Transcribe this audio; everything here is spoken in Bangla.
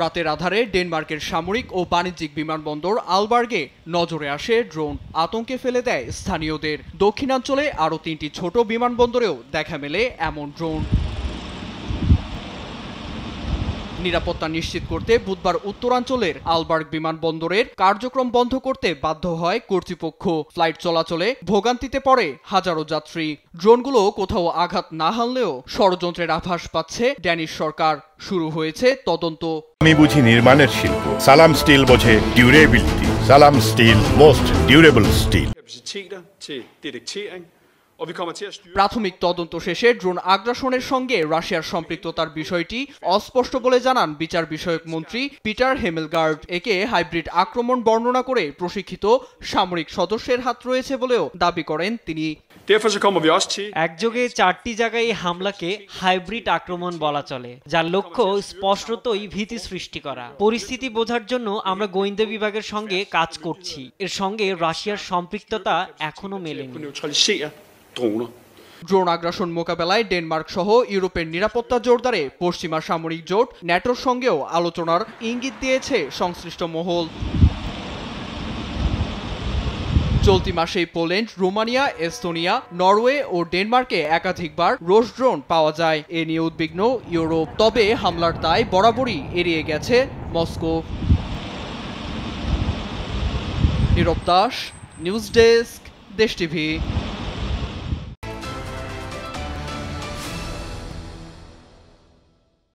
রাতের আধারে ডেনমার্কের সামরিক ও বাণিজ্যিক বিমানবন্দর আলবার্গে নজরে আসে ড্রোন। আতঙ্কে ফেলে দেয় স্থানীয়দের। দক্ষিণাঞ্চলে আরও 3টি ছোট বিমানবন্দরেও দেখা মেলে এমন ড্রোন। নিরাপত্তা নিশ্চিত করতে বুধবার উত্তরাঞ্চলের আলবার্গ বিমানবন্দরের কার্যক্রম বন্ধ করতে বাধ্য হয় কর্তৃপক্ষ। ফ্লাইট চলাচলে ভোগান্তিতে পড়ে হাজারো যাত্রী। ড্রোনগুলো কোথাও আঘাত না হানলেও ষড়যন্ত্রের আভাস পাচ্ছে ড্যানিশ সরকার। শুরু হয়েছে তদন্ত। আমি বুঝি নির্মাণের শিল্প, সালাম স্টিল বোঝে ডিউরেবিলিটি। সালাম স্টিল, মোস্ট ডিউরেবল স্টিল। প্রাথমিক তদন্ত শেষে ড্রোন আগ্রাসনের সঙ্গে রাশিয়ার সম্পৃক্ততার বিষয়টি অস্পষ্ট বলে জানান বিচার বিষয়ক মন্ত্রী পিটার হেমেলগার্ড। একে হাইব্রিড আক্রমণ বর্ণনা করে প্রশিক্ষিত সামরিক সদস্যের হাত রয়েছে বলেও দাবি করেন তিনি। একযোগে 4টি জায়গায় হামলাকে হাইব্রিড আক্রমণ বলা চলে, যার লক্ষ্য স্পষ্টতই ভীতি সৃষ্টি করা। পরিস্থিতি বোঝার জন্য আমরা গোয়েন্দা বিভাগের সঙ্গে কাজ করছি। এর সঙ্গে রাশিয়ার সম্পৃক্ততা এখনো মেলেনি। ড্রোন আগ্রাসন মোকাবেলায় ডেনমার্ক সহ ইউরোপের নিরাপত্তা জোরদারে পশ্চিমা সামরিক জোট ন্যাটোর সঙ্গেও আলোচনার ইঙ্গিত দিয়েছে সংশ্লিষ্ট মহল। চলতি মাসেই পোল্যান্ড, রোমানিয়া, এস্তোনিয়া, নরওয়ে ও ডেনমার্কে একাধিকবার রোস ড্রোন পাওয়া যায়। এ নিয়ে উদ্বিগ্ন ইউরোপ। তবে হামলার দায় বরাবরই এড়িয়ে গেছে মস্কো। নীরব দাস, নিউজ ডেস্ক, দেশ টিভি।